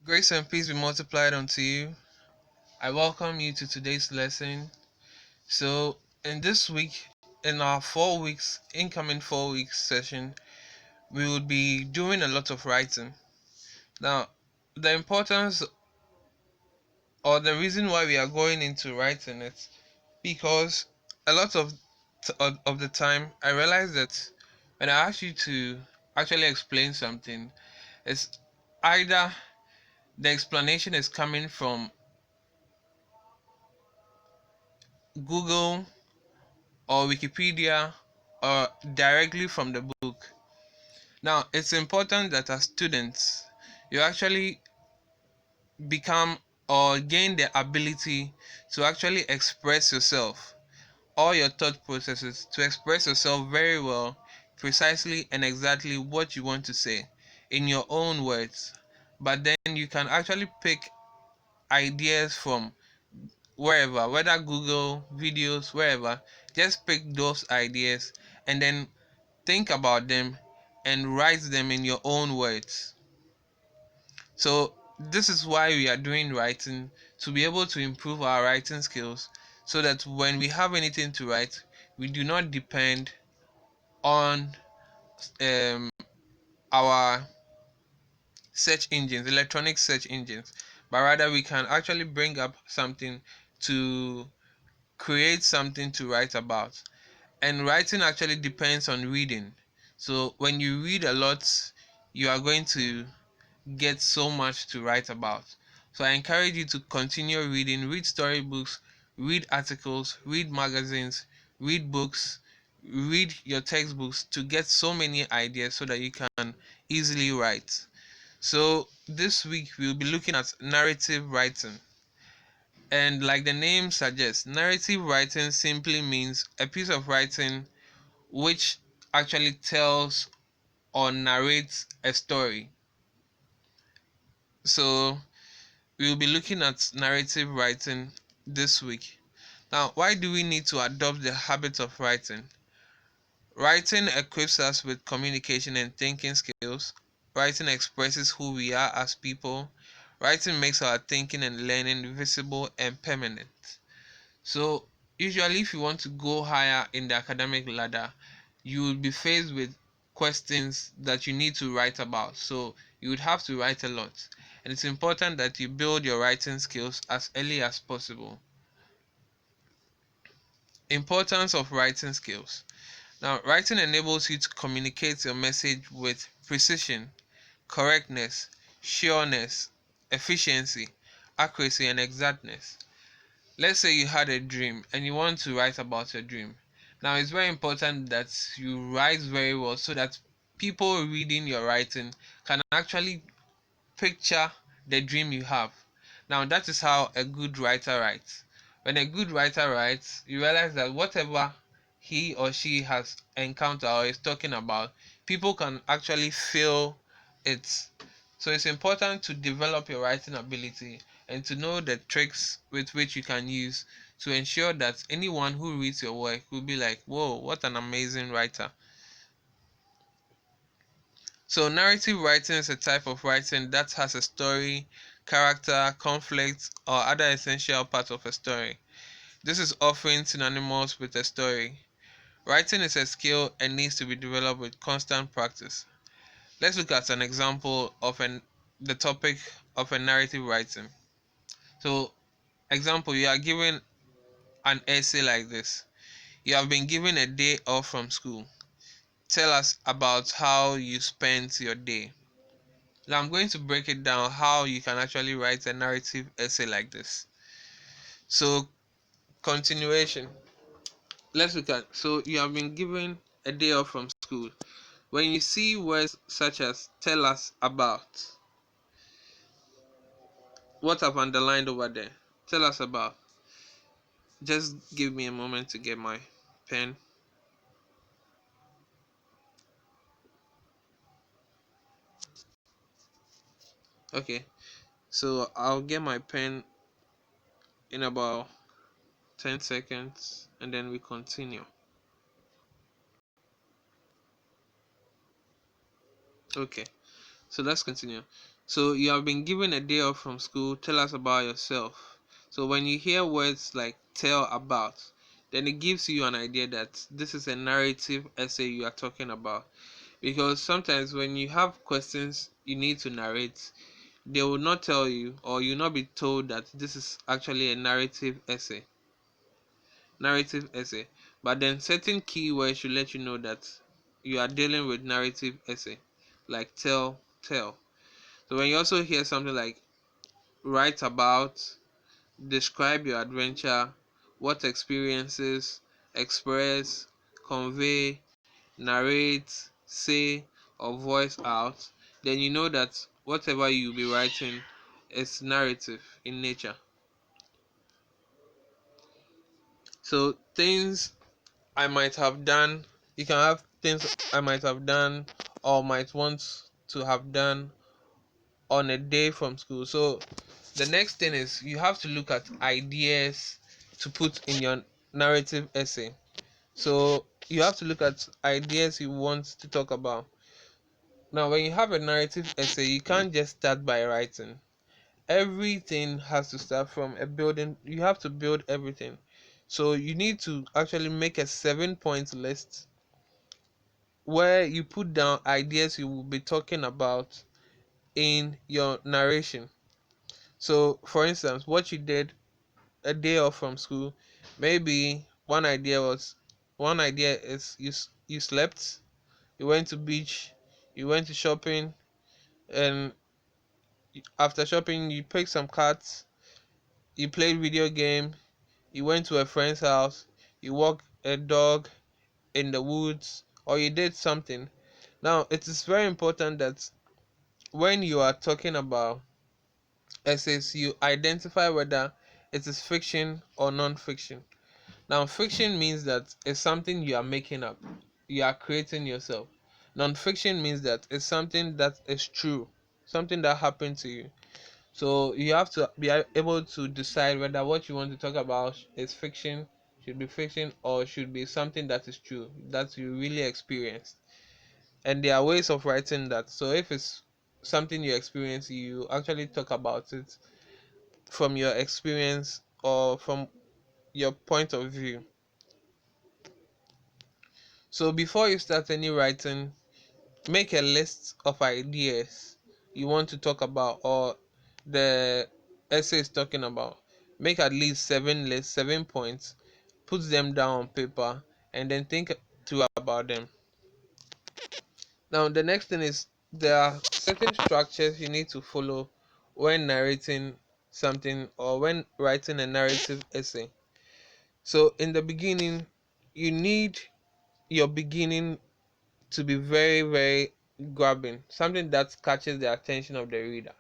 Grace and peace be multiplied unto you. I welcome you to today's lesson. So, in this week, in our 4 weeks, incoming 4 weeks session, we will be doing a lot of writing. Now, the importance or the reason why we are going into writing it because a lot of the time I realize that when I ask you to actually explain something, it's either the explanation is coming from Google or Wikipedia or directly from the book. Now, it's important that as students, you actually become or gain the ability to actually express yourself, all your thought processes, to express yourself very well, precisely and exactly what you want to say in your own words. But then you can actually pick ideas from wherever, whether Google, videos, wherever. Just pick those ideas and then think about them and write them in your own words. So this is why we are doing writing, to be able to improve our writing skills so that when we have anything to write, we do not depend on um, our search engines, electronic search engines, but rather we can actually bring up something to create something to write about. And writing actually depends on reading. So when you read a lot, you are going to get so much to write about. So I encourage you to continue reading, read storybooks, read articles, read magazines, read books, read your textbooks to get so many ideas so that you can easily write. So this week we'll be looking at narrative writing. And like the name suggests, narrative writing simply means a piece of writing which actually tells or narrates a story. So we'll be looking at narrative writing this week. Now, why do we need to adopt the habit of writing? Writing equips us with communication and thinking skills. Writing expresses who we are as people. Writing makes our thinking and learning visible and permanent. So, usually, if you want to go higher in the academic ladder, you will be faced with questions that you need to write about. So, you would have to write a lot. And it's important that you build your writing skills as early as possible. Importance of writing skills. Now, writing enables you to communicate your message with precision, correctness, sureness, efficiency, accuracy, and exactness. Let's say you had a dream and you want to write about your dream. Now, it's very important that you write very well so that people reading your writing can actually picture the dream you have. Now, that is how a good writer writes. When a good writer writes, you realize that whatever he or she has encountered or is talking about, people can actually feel it. So it's important to develop your writing ability and to know the tricks with which you can use to ensure that anyone who reads your work will be like, whoa, what an amazing writer. So narrative writing is a type of writing that has a story, character, conflict, or other essential parts of a story. This is often synonymous with a story. Writing is a skill and needs to be developed with constant practice. Let's look at an example of the topic of a narrative writing. So, example, you are given an essay like this. You have been given a day off from school. Tell us about how you spent your day. Now I'm going to break it down how you can actually write a narrative essay like this. So continuation. Let's look at, so you have been given a day off from school. When you see words such as tell us about, what I've underlined over there, tell us about. Just give me a moment to get my pen. Okay, so I'll get my pen in about 10 seconds and then we continue. Okay, so let's continue. So you have been given a day off from school. Tell us about yourself. So when you hear words like tell about, then it gives you an idea that this is a narrative essay you are talking about. Because sometimes when you have questions you need to narrate, they will not tell you, or you'll not be told that this is actually a narrative essay. But then certain keywords should let you know that you are dealing with narrative essay, like tell. So when you also hear something like write about, describe your adventure, what experiences, express, convey, narrate, say, or voice out, then you know that whatever you'll be writing is narrative in nature. So things I might have done, you can have things I might have done or might want to have done on a day from school. So the next thing is you have to look at ideas to put in your narrative essay. So you have to look at ideas you want to talk about. Now, when you have a narrative essay, you can't just start by writing. Everything has to start from a building. You have to build everything. So you need to actually make a 7 point list where you put down ideas you will be talking about in your narration. So, for instance, what you did a day off from school, maybe one idea is you slept, you went to beach, you went to shopping, and after shopping you picked some cards, you played video game, you went to a friend's house, you walked a dog in the woods, or you did something. Now it is very important that when you are talking about essays, you identify whether it is fiction or non-fiction. Now, fiction means that it's something you are making up, you are creating yourself. Non-fiction means that it's something that is true, something that happened to you. So you have to be able to decide whether what you want to talk about is fiction, should be fiction, or should be something that is true, that you really experienced. And there are ways of writing that. So if it's something you experience, you actually talk about it from your experience or from your point of view. So before you start any writing, make a list of ideas you want to talk about or the essay is talking about. Make at least 7 points, put them down on paper, and then think through about them. Now, the next thing is there are certain structures you need to follow when narrating something or when writing a narrative essay. So, in the beginning, you need your beginning to be very, very grabbing, something that catches the attention of the reader.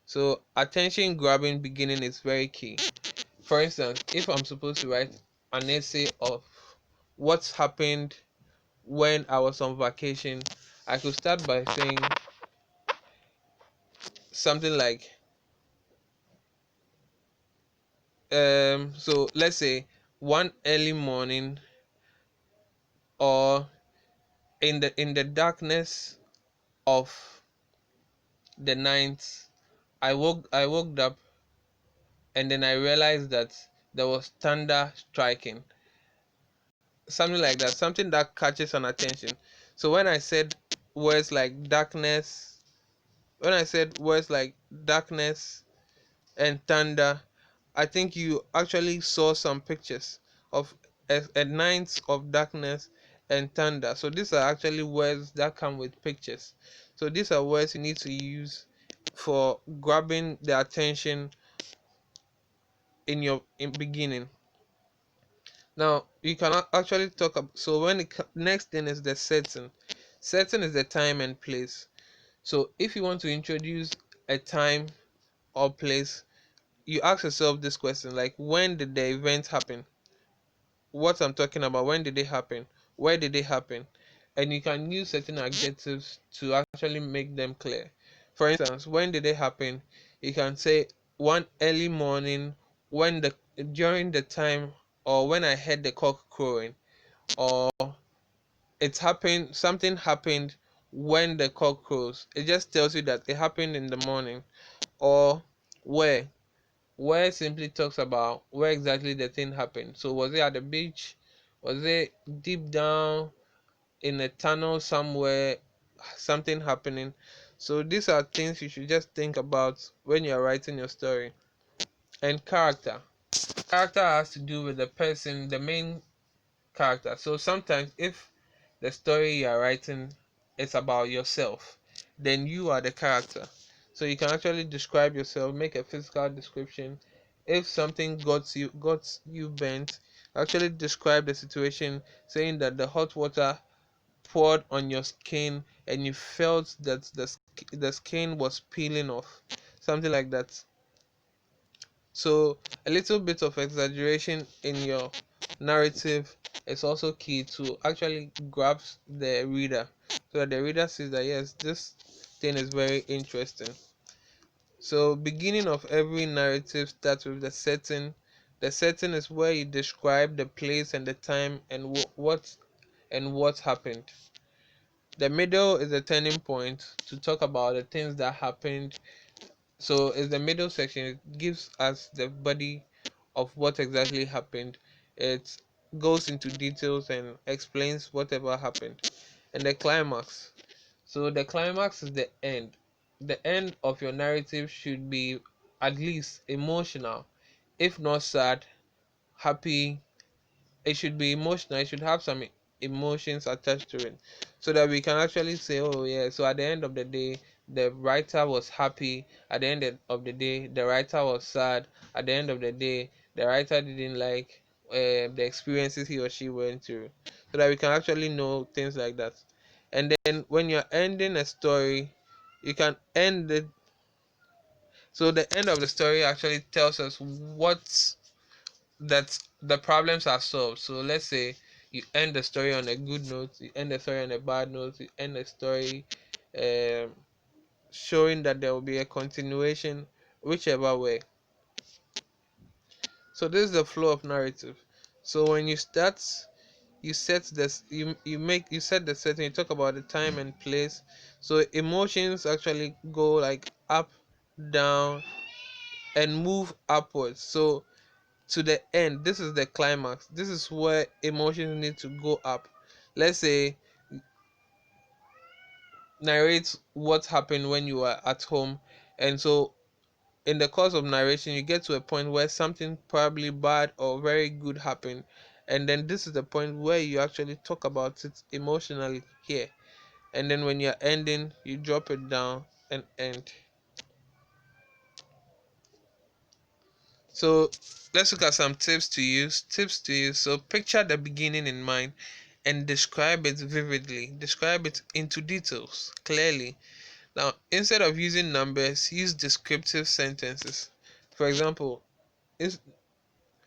So, attention grabbing beginning is very key. For instance, if I'm supposed to write an essay of what's happened when I was on vacation, I could start by saying something like so let's say one early morning, or in the darkness of the night, I woke up, and then I realized that there was thunder striking, something like that, something that catches an attention. So words like darkness when I said words like darkness and thunder, I think you actually saw some pictures of a night of darkness and thunder. So these are actually words that come with pictures. So these are words you need to use for grabbing the attention in your in beginning. Now you can actually talk about, so next thing is the setting. Setting is the time and place. So if you want to introduce a time or place, you ask yourself this question, like when did the event happen, what I'm talking about, when did it happen, where did it happen, and you can use certain adjectives to actually make them clear. For instance, when did it happen, you can say one early morning, when the during the time, or when I heard the cock crowing, or something happened when the cock crows. It just tells you that it happened in the morning. Or where. Where simply talks about where exactly the thing happened. So was it at the beach? Was it deep down in a tunnel somewhere? Something happening. So these are things you should just think about when you are writing your story. And character. Character has to do with the person, the main character. So sometimes if the story you are writing is about yourself, then you are the character. So you can actually describe yourself, make a physical description. If something got you bent, actually describe the situation, saying that the hot water poured on your skin and you felt that the skin was peeling off, something like that. So a little bit of exaggeration in your narrative is also key to actually grab the reader, so that the reader sees that yes, this thing is very interesting. So beginning of every narrative starts with the setting. The setting is where you describe the place and the time and what happened. The middle is a turning point to talk about the things that happened. So it's the middle section. It gives us the body of what exactly happened. It goes into details and explains whatever happened. And the climax. So the climax is the end. The end of your narrative should be at least emotional, if not sad, happy. It should be emotional. It should have some emotions attached to it, so that we can actually say, oh yeah, so at the end of the day the writer was happy, at the end of the day the writer was sad, at the end of the day the writer didn't like the experiences he or she went through, so that we can actually know things like that. And then when you're ending a story, you can end it. So the end of the story actually tells us what that the problems are solved. So let's say you end the story on a good note, you end the story on a bad note, you end the story um, showing that there will be a continuation, whichever way. So this is the flow of narrative. So when you start, you set this, you set the setting, you talk about the time and place. So emotions actually go like up, down, and move upwards. So to the end, this is the climax, this is where emotions need to go up. Let's say narrate what happened when you were at home, and so in the course of narration you get to a point where something probably bad or very good happened, and then this is the point where you actually talk about it emotionally here, and then when you're ending you drop it down and end. So let's look at some tips to use. So picture the beginning in mind and describe it vividly. Describe it into details, clearly. Now, instead of using numbers, use descriptive sentences. For example, in,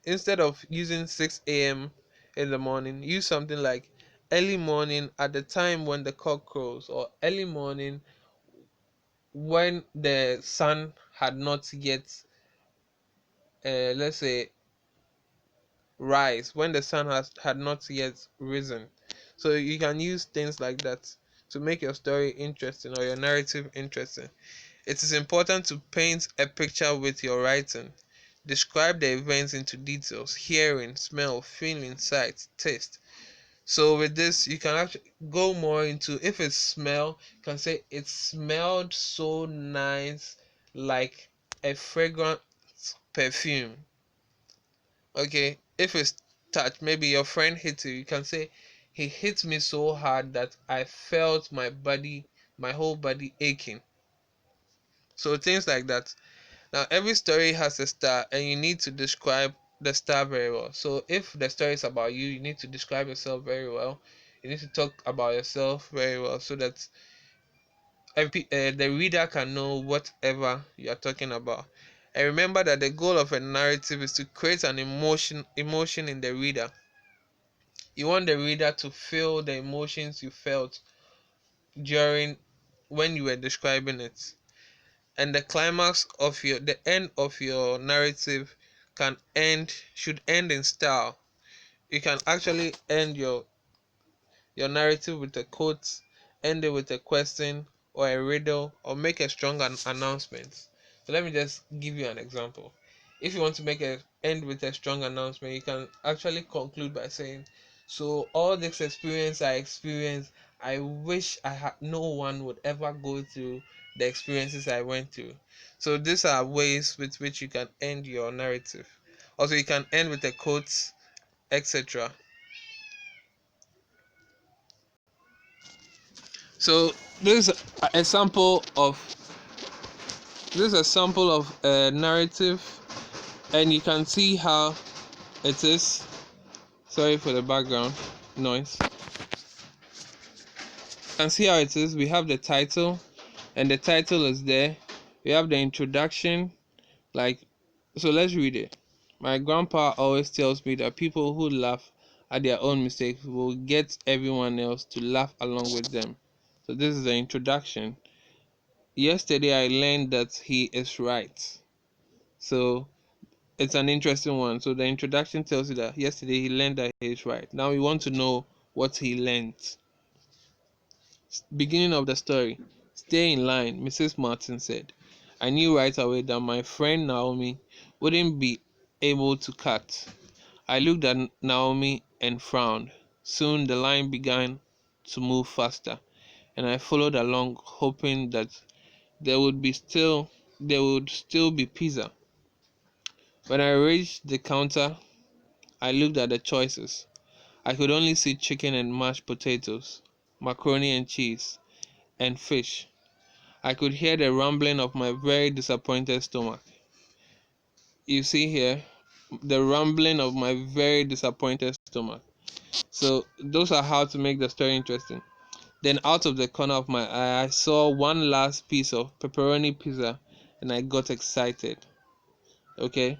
instead of using 6 a.m. in the morning, use something like early morning at the time when the cock crows, or early morning when the sun had not yet, let's say, rise, when the sun had not yet risen. So you can use things like that to make your story interesting or your narrative interesting. It is important to paint a picture with your writing. Describe the events into details: hearing, smell, feeling, sight, taste. So with this you can actually go more into, if it's smell, you can say it smelled so nice, like a fragrant perfume. Okay, if it's touch, maybe your friend hits you, you can say he hit me so hard that I felt my whole body aching. So things like that. Now every story has a star and you need to describe the star very well. So if the story is about you, you need to describe yourself very well. You need to talk about yourself very well, so that the reader can know whatever you are talking about. And remember that the goal of a narrative is to create an emotion in the reader. You want the reader to feel the emotions you felt during when you were describing it. And the end of your narrative should end in style. You can actually end your narrative with a quote, end it with a question or a riddle or make a strong announcement. So let me just give you an example. If you want to make a end with a strong announcement, you can actually conclude by saying, so all this experience I experienced, I wish I had no one would ever go through the experiences I went through. So these are ways with which you can end your narrative. Also, you can end with a quote, etc. So this is a sample of a narrative, and you can see how it is. Sorry for the background noise. You can see how it is. We have the title, and the title is there. We have the introduction, like, so let's read it. My grandpa always tells me that people who laugh at their own mistakes will get everyone else to laugh along with them. So this is the introduction. Yesterday I learned that he is right. So it's an interesting one. So the introduction tells you that yesterday he learned that he is right. Now we want to know what he learned. Beginning of the story. Stay in line, Mrs. Martin said. I knew right away that my friend Naomi wouldn't be able to cut. I looked at Naomi and frowned. Soon the line began to move faster, and I followed along, hoping that there would still be pizza. When I reached the counter, I looked at the choices. I could only see chicken and mashed potatoes, macaroni and cheese, and fish. I could hear the rumbling of my very disappointed stomach. You see here, the rumbling of my very disappointed stomach. So those are how to make the story interesting. Then out of the corner of my eye, I saw one last piece of pepperoni pizza, and I got excited. Okay,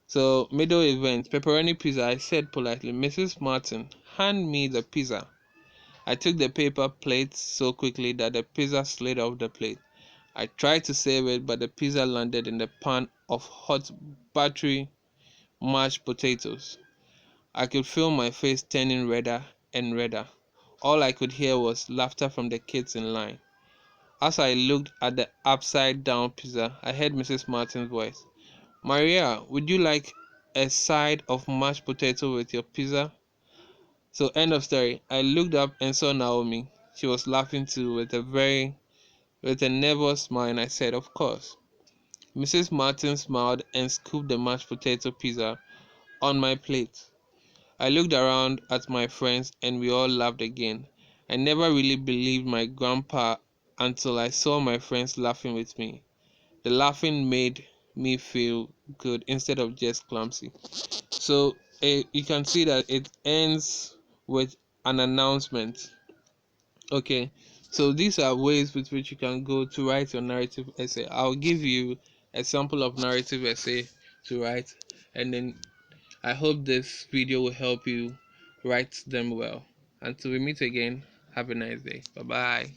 so middle event, pepperoni pizza. I said politely, Mrs. Martin, hand me the pizza. I took the paper plate so quickly that the pizza slid off the plate. I tried to save it, but the pizza landed in the pan of hot, buttery mashed potatoes. I could feel my face turning redder and redder. All I could hear was laughter from the kids in line. As I looked at the upside down pizza, I heard Mrs. Martin's voice. Maria, would you like a side of mashed potato with your pizza? So end of story. I looked up and saw Naomi. She was laughing too with a nervous smile, and I said, of course. Mrs. Martin smiled and scooped the mashed potato pizza on my plate. I looked around at my friends and we all laughed again. I never really believed my grandpa until I saw my friends laughing with me. The laughing made me feel good instead of just clumsy. So you can see that it ends with an announcement. Okay, so these are ways with which you can go to write your narrative essay. I'll give you a sample of narrative essay to write, and then I hope this video will help you write them well. Until we meet again, have a nice day. Bye bye.